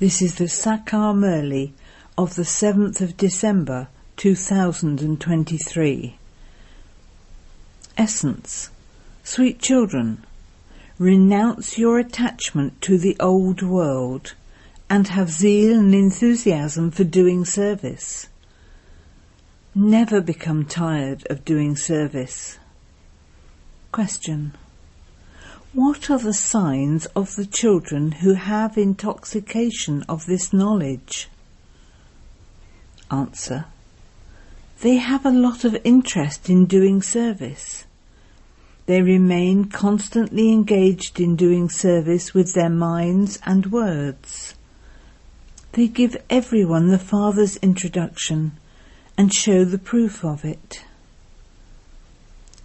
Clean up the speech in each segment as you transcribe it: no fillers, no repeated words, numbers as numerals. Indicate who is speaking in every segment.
Speaker 1: This is the Sakar Murli of the 7th of December 2023. Essence. Sweet children, renounce your attachment to the old world and have zeal and enthusiasm for doing service. Never become tired of doing service. Question. What are the signs of the children who have intoxication of this knowledge? Answer. They have a lot of interest in doing service. They remain constantly engaged in doing service with their minds and words. They give everyone the Father's introduction and show the proof of it.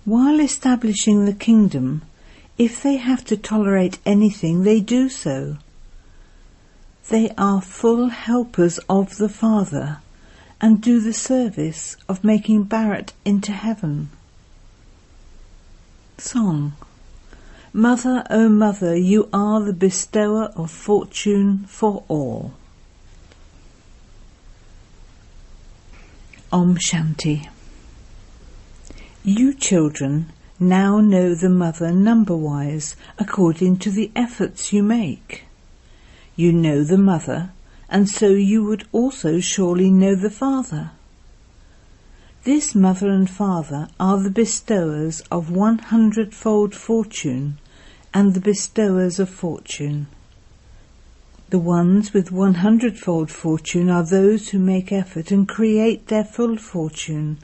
Speaker 1: While establishing the kingdom, if they have to tolerate anything, they do so. They are full helpers of the Father and do the service of making Bharat into heaven. Song. Mother, O Mother, you are the bestower of fortune for all. Om Shanti. You children now know the Mother number-wise according to the efforts you make. You know the Mother, and so you would also surely know the Father. This Mother and Father are the bestowers of 100-fold fortune and the bestowers of fortune. The ones with 100-fold fortune are those who make effort and create their full fortune.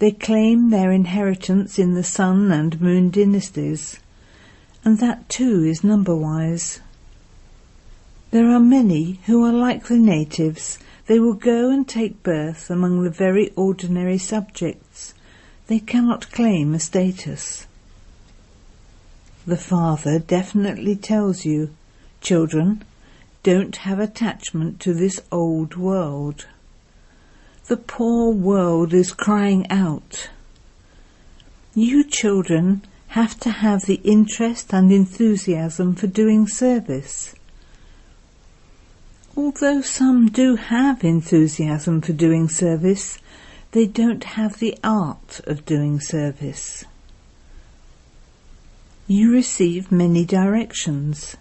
Speaker 1: They claim their inheritance in the sun and moon dynasties, and that too is number-wise. There are many who are like the natives. They will go and take birth among the very ordinary subjects. They cannot claim a status. The Father definitely tells you, children, don't have attachment to this old world. The poor world is crying out. You children have to have the interest and enthusiasm for doing service. Although some do have enthusiasm for doing service, they don't have the art of doing service. You receive many directions.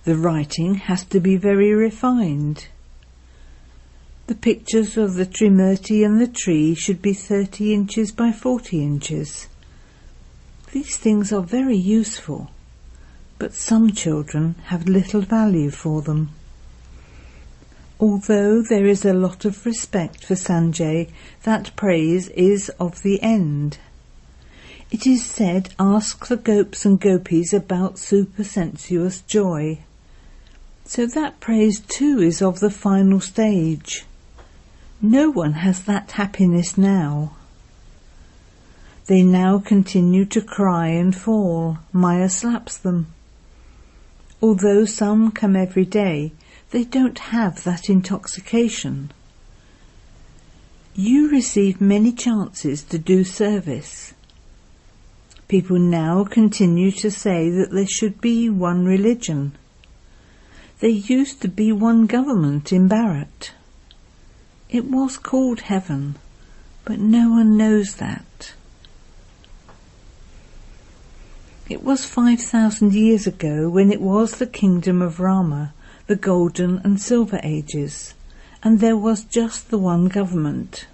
Speaker 1: The writing has to be very refined. The pictures of the Trimurti and the tree should be 30 inches by 40 inches. These things are very useful, but some children have little value for them. Although there is a lot of respect for Sanjay, that praise is of the end. It is said, ask the gopes and gopis about supersensuous joy. So that praise too is of the final stage. No one has that happiness now. They now continue to cry and fall. Maya slaps them. Although some come every day, they don't have that intoxication. You receive many chances to do service. People now continue to say that there should be one religion. There used to be one government in Bharat. It was called heaven, but no one knows that. It was 5,000 years ago when it was the kingdom of Rama, the golden and silver ages, and there was just the one government.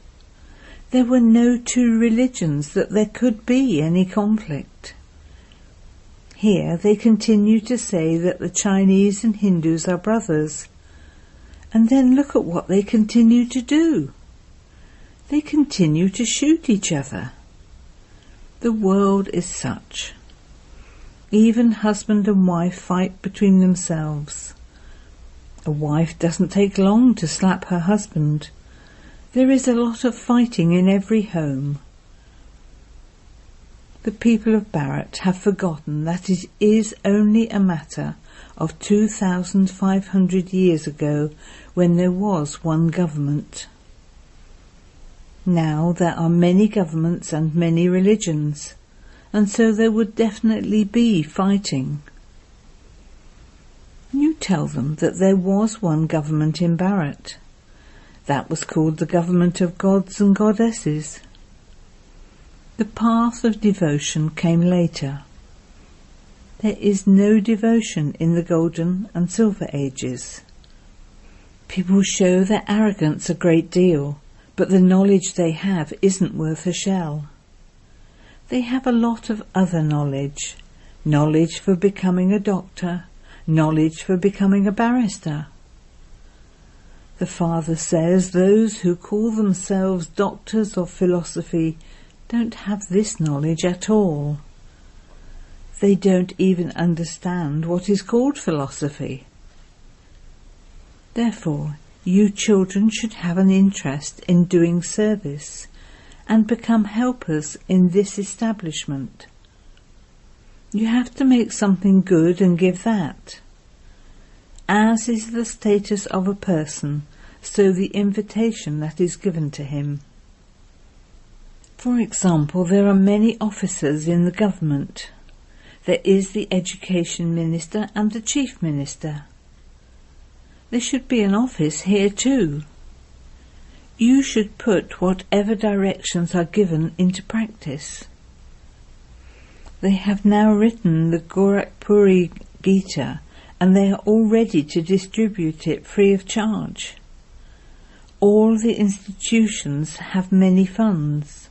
Speaker 1: There were no two religions that there could be any conflict. Here they continue to say that the Chinese and Hindus are brothers. And then look at what they continue to do. They continue to shoot each other. The world is such. Even husband and wife fight between themselves. A wife doesn't take long to slap her husband. There is a lot of fighting in every home. The people of Bharat have forgotten that it is only a matter of 2,500 years ago when there was one government. Now there are many governments and many religions, and so there would definitely be fighting. You tell them that there was one government in Bharat. That was called the government of gods and goddesses. The path of devotion came later. There is no devotion in the Golden and Silver Ages. People show their arrogance a great deal, but the knowledge they have isn't worth a shell. They have a lot of other knowledge. Knowledge for becoming a doctor, knowledge for becoming a barrister. The Father says those who call themselves doctors of philosophy don't have this knowledge at all. They don't even understand what is called philosophy. Therefore, you children should have an interest in doing service and become helpers in this establishment. You have to make something good and give that. As is the status of a person, so the invitation that is given to him. For example, there are many officers in the government. There is the Education Minister and the Chief Minister. There should be an office here too. You should put whatever directions are given into practice. They have now written the Gorakhpuri Gita and they are all ready to distribute it free of charge. All the institutions have many funds.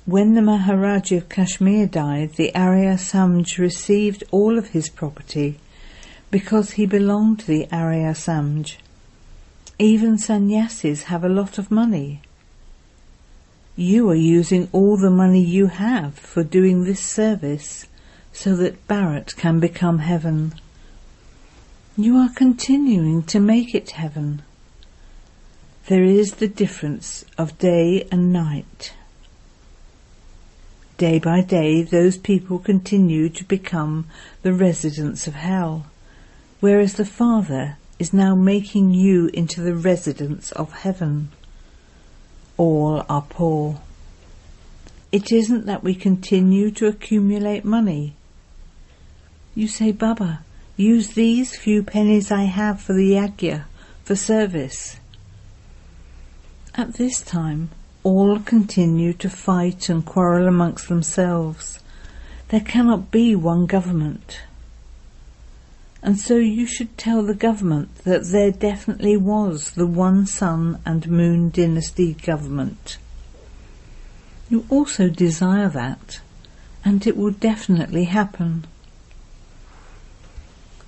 Speaker 1: When the Maharaja of Kashmir died, the Arya Samaj received all of his property because he belonged to the Arya Samaj. Even sannyasis have a lot of money. You are using all the money you have for doing this service so that Bharat can become heaven. You are continuing to make it heaven. There is the difference of day and night. Day by day, those people continue to become the residents of hell, whereas the Father is now making you into the residents of heaven. All are poor. It isn't that we continue to accumulate money. You say, Baba, use these few pennies I have for the yajna, for service. At this time, all continue to fight and quarrel amongst themselves. There cannot be one government. And so you should tell the government that there definitely was the one sun and moon dynasty government. You also desire that, and it will definitely happen.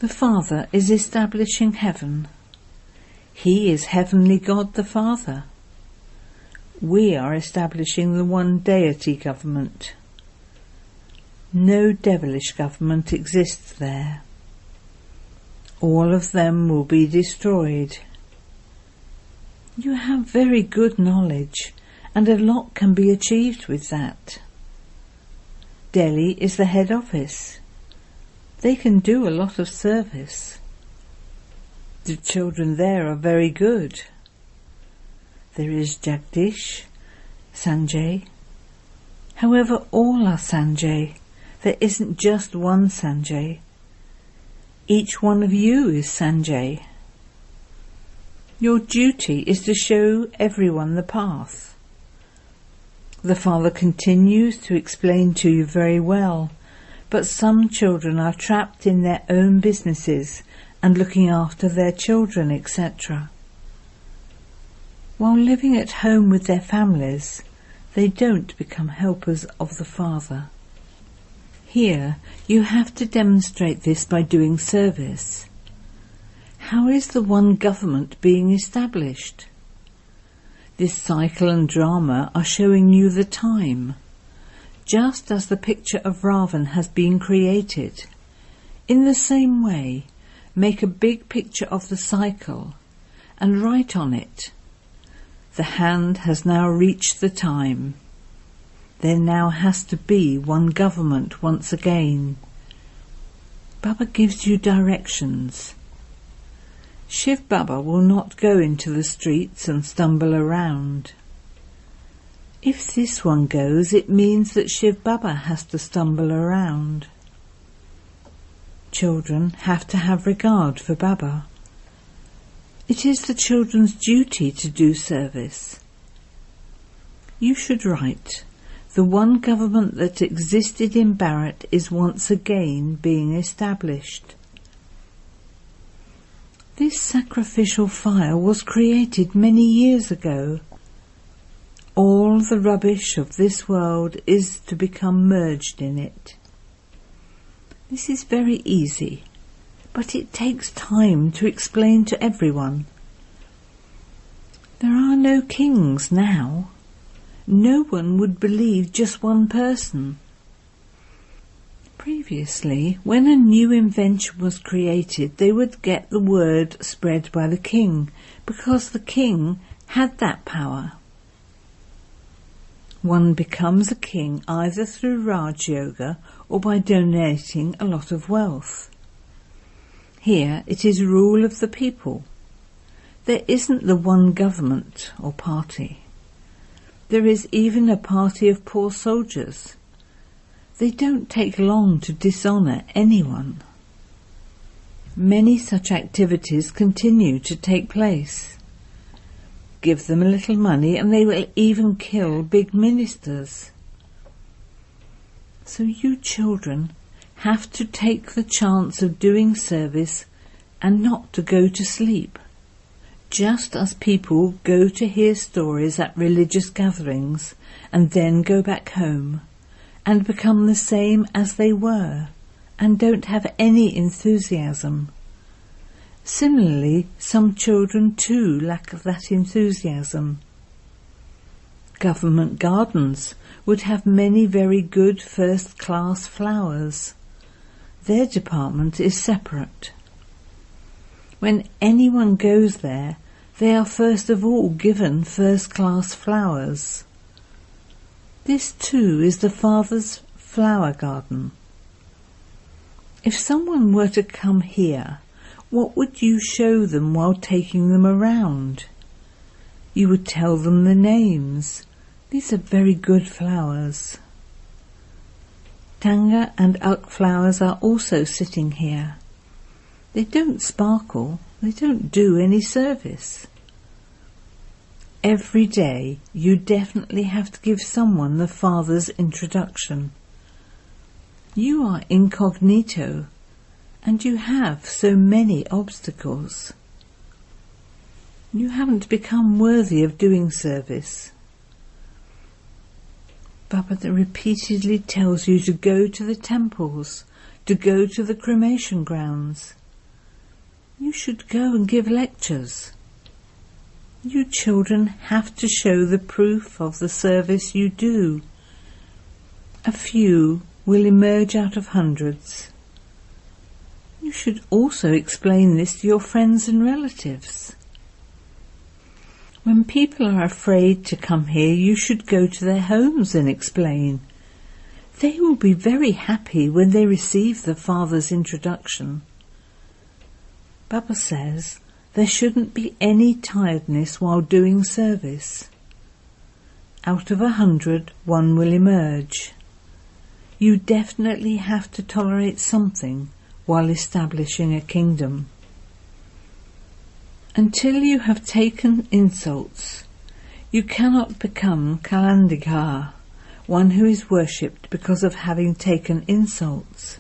Speaker 1: The Father is establishing heaven. He is Heavenly God the Father. We are establishing the one deity government. No devilish government exists there. All of them will be destroyed. You have very good knowledge, and a lot can be achieved with that. Delhi is the head office. They can do a lot of service. The children there are very good. There is Jagdish, Sanjay. However, all are Sanjay. There isn't just one Sanjay. Each one of you is Sanjay. Your duty is to show everyone the path. The Father continues to explain to you very well, but some children are trapped in their own businesses and looking after their children, etc. While living at home with their families, they don't become helpers of the Father. Here, you have to demonstrate this by doing service. How is the one government being established? This cycle and drama are showing you the time, just as the picture of Ravan has been created. In the same way, make a big picture of the cycle and write on it. The hand has now reached the time. There now has to be one government once again. Baba gives you directions. Shiv Baba will not go into the streets and stumble around. If this one goes, it means that Shiv Baba has to stumble around. children have to have regard for Baba. It is the children's duty to do service. You should write, "The one government that existed in Bharat is once again being established." This sacrificial fire was created many years ago. All the rubbish of this world is to become merged in it. This is very easy, but it takes time to explain to everyone. There are no kings now. No one would believe just one person. Previously, when a new invention was created, they would get the word spread by the king, because the king had that power. One becomes a king either through Raj Yoga or by donating a lot of wealth. Here it is rule of the people. There isn't the one government or party. There is even a party of poor soldiers. They don't take long to dishonour anyone. Many such activities continue to take place. Give them a little money and they will even kill big ministers. So you children have to take the chance of doing service and not to go to sleep. Just as people go to hear stories at religious gatherings and then go back home and become the same as they were and don't have any enthusiasm. Similarly, some children too lack that enthusiasm. Government gardens would have many very good first-class flowers. Their department is separate. When anyone goes there, they are first of all given first-class flowers. This too is the Father's flower garden. If someone were to come here, what would you show them while taking them around? You would tell them the names. These are very good flowers. Tanga and Uk flowers are also sitting here. They don't sparkle, they don't do any service. Every day you definitely have to give someone the Father's introduction. You are incognito, and you have so many obstacles. You haven't become worthy of doing service. Baba repeatedly tells you to go to the temples, to go to the cremation grounds. You should go and give lectures. You children have to show the proof of the service you do. A few will emerge out of hundreds. You should also explain this to your friends and relatives. When people are afraid to come here, you should go to their homes and explain. They will be very happy when they receive the Father's introduction. Baba says there shouldn't be any tiredness while doing service. Out of 100, one will emerge. You definitely have to tolerate something while establishing a kingdom. Until you have taken insults, you cannot become Kalandikar, one who is worshipped because of having taken insults.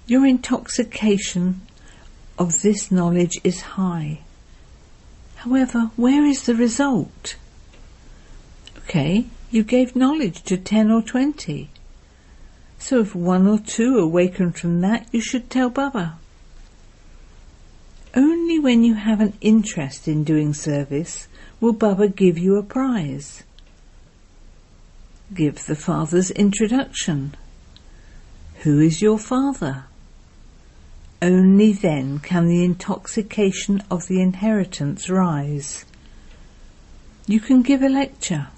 Speaker 1: Your intoxication of this knowledge is high. However, where is the result? Okay, you gave knowledge to 10 or 20. So if 1 or 2 awaken from that, you should tell Baba. Only when you have an interest in doing service will Baba give you a prize. Give the Father's introduction. Who is your Father? Only then can the intoxication of the inheritance rise. You can give a lecture.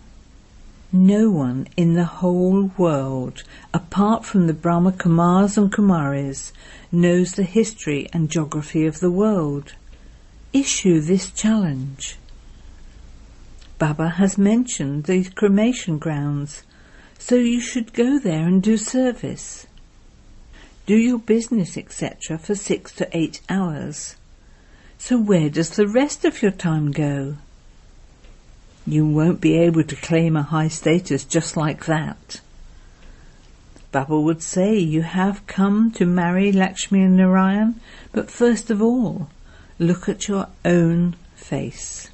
Speaker 1: No one in the whole world, apart from the Brahma Kumaris and Kumaris, knows the history and geography of the world. Issue this challenge. Baba has mentioned the cremation grounds, so you should go there and do service. do your business, etc. for 6 to 8 hours. So where does the rest of your time go? You won't be able to claim a high status just like that. Baba would say you have come to marry Lakshmi and Narayan, but first of all, look at your own face.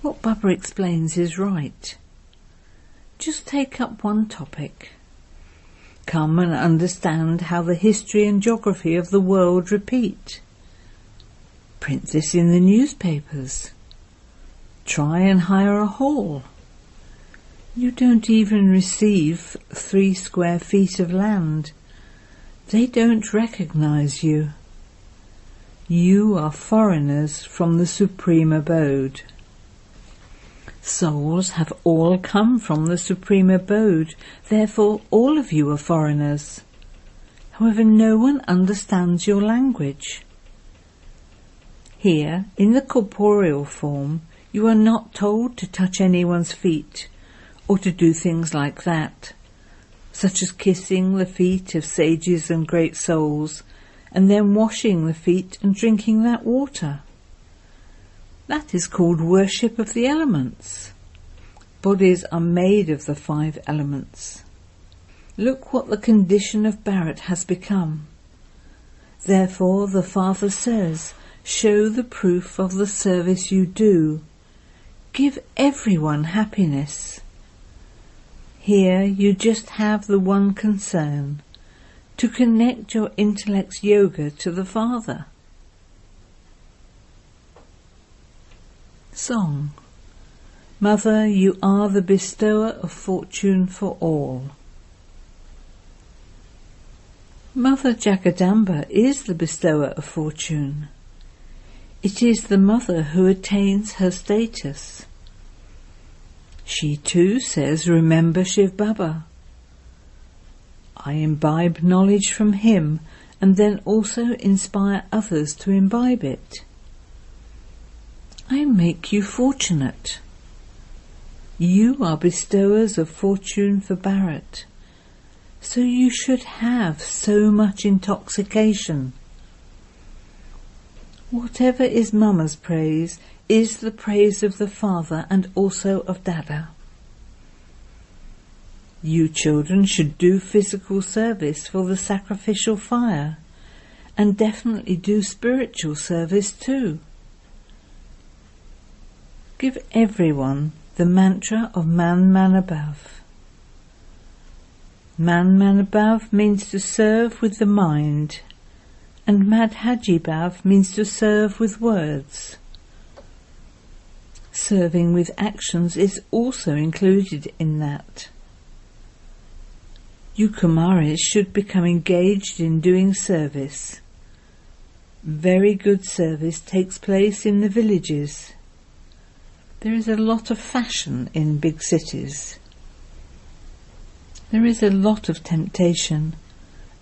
Speaker 1: What Baba explains is right. Just take up one topic. Come and understand how the history and geography of the world repeat. Print this in the newspapers. Try and hire a hall. You don't even receive 3 square feet of land. They don't recognize you. You are foreigners from the supreme abode. Souls have all come from the supreme abode, therefore all of you are foreigners. However, no one understands your language. Here, in the corporeal form, you are not told to touch anyone's feet, or to do things like that, such as kissing the feet of sages and great souls, and then washing the feet and drinking that water. That is called worship of the elements. Bodies are made of the 5 elements. Look what the condition of Bharat has become. Therefore the Father says, show the proof of the service you do. Give everyone happiness. Here you just have the one concern, to connect your intellect's yoga to the Father. Song. Mother, you are the bestower of fortune for all. Mother Jagadamba is the bestower of fortune. It is the mother who attains her status. She too says, remember Shiv Baba. I imbibe knowledge from him and then also inspire others to imbibe it. I make you fortunate. You are bestowers of fortune for Bharat, so you should have so much intoxication. Whatever is Mama's praise is the praise of the Father and also of Dada. You children should do physical service for the sacrificial fire, and definitely do spiritual service too. Give everyone the mantra of Man Man Above. Man Man Above means to serve with the mind, and Madhaji Bhav means to serve with words. Serving with actions is also included in that. You Kumaris should become engaged in doing service. Very good service takes place in the villages. There is a lot of fashion in big cities. There is a lot of temptation,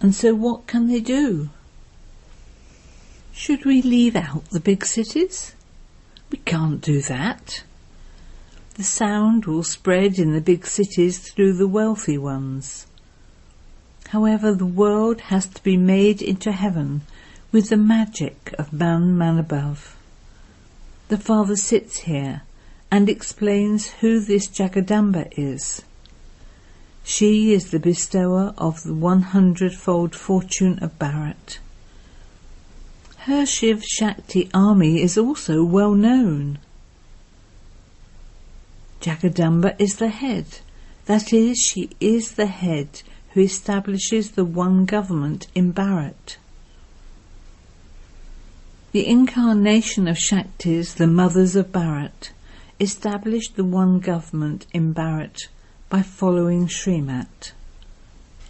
Speaker 1: and so what can they do? Should we leave out the big cities? We can't do that. The sound will spread in the big cities through the wealthy ones. However, the world has to be made into heaven with the magic of Man Man Above. The Father sits here and explains who this Jagadamba is. She is the bestower of the 100-fold fortune of Bharat. Her Shiv Shakti army is also well known. Jagadamba is the head, that is, she is the head who establishes the one government in Bharat. The incarnation of Shaktis, the mothers of Bharat, established the one government in Bharat by following Srimat.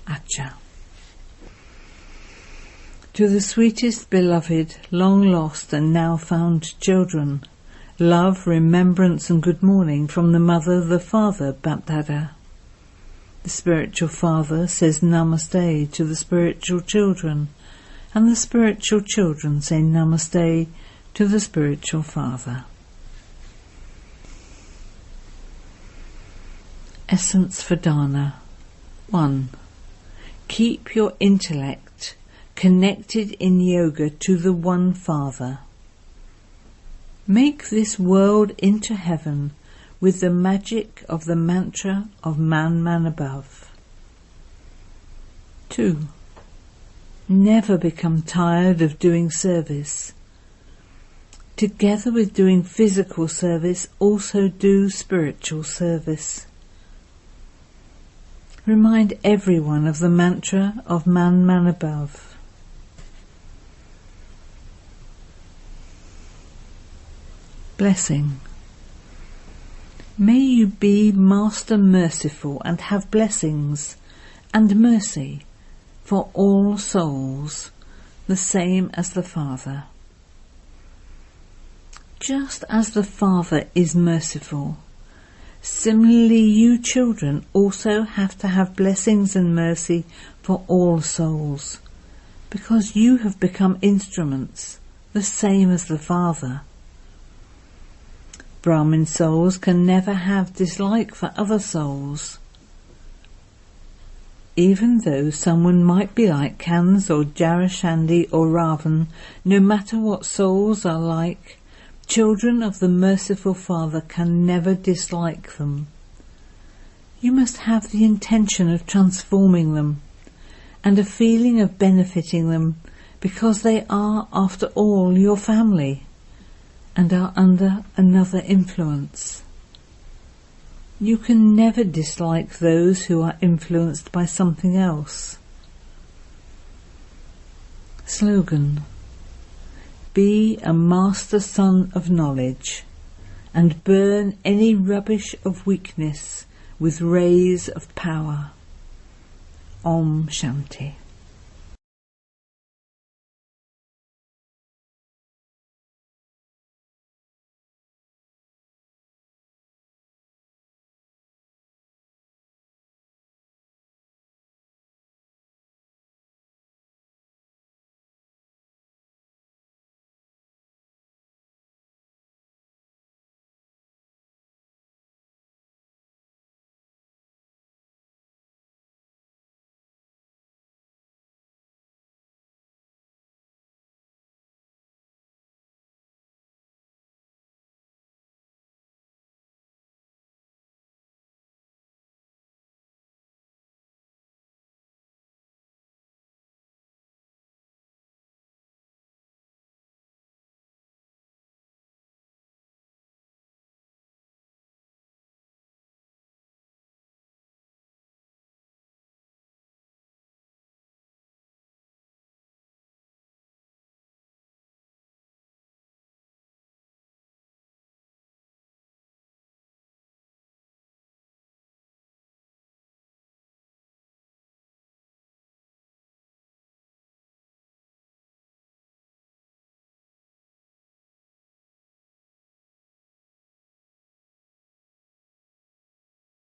Speaker 1: Acha. To the sweetest beloved, long lost and now found children, love, remembrance and good morning from the mother, the father, Bapdada. The spiritual father says Namaste to the spiritual children, and the spiritual children say Namaste to the spiritual father. Essence for Dana. 1. Keep your intellect connected in yoga to the One Father. Make this world into heaven with the magic of the mantra of Man, Man above. 2. Never become tired of doing service. Together with doing physical service, also do spiritual service. Remind everyone of the mantra of Man, Man above. Blessing. May you be Master Merciful and have blessings and mercy for all souls, the same as the Father. Just as the Father is merciful, similarly you children also have to have blessings and mercy for all souls, because you have become instruments, the same as the Father. Brahmin souls can never have dislike for other souls. Even though someone might be like Kans or Jarashandi or Ravan, no matter what souls are like, children of the merciful Father can never dislike them. You must have the intention of transforming them and a feeling of benefiting them, because they are, after all, your family and are under another influence. You can never dislike those who are influenced by something else. Slogan: Be a master son of knowledge and burn any rubbish of weakness with rays of power. Om Shanti.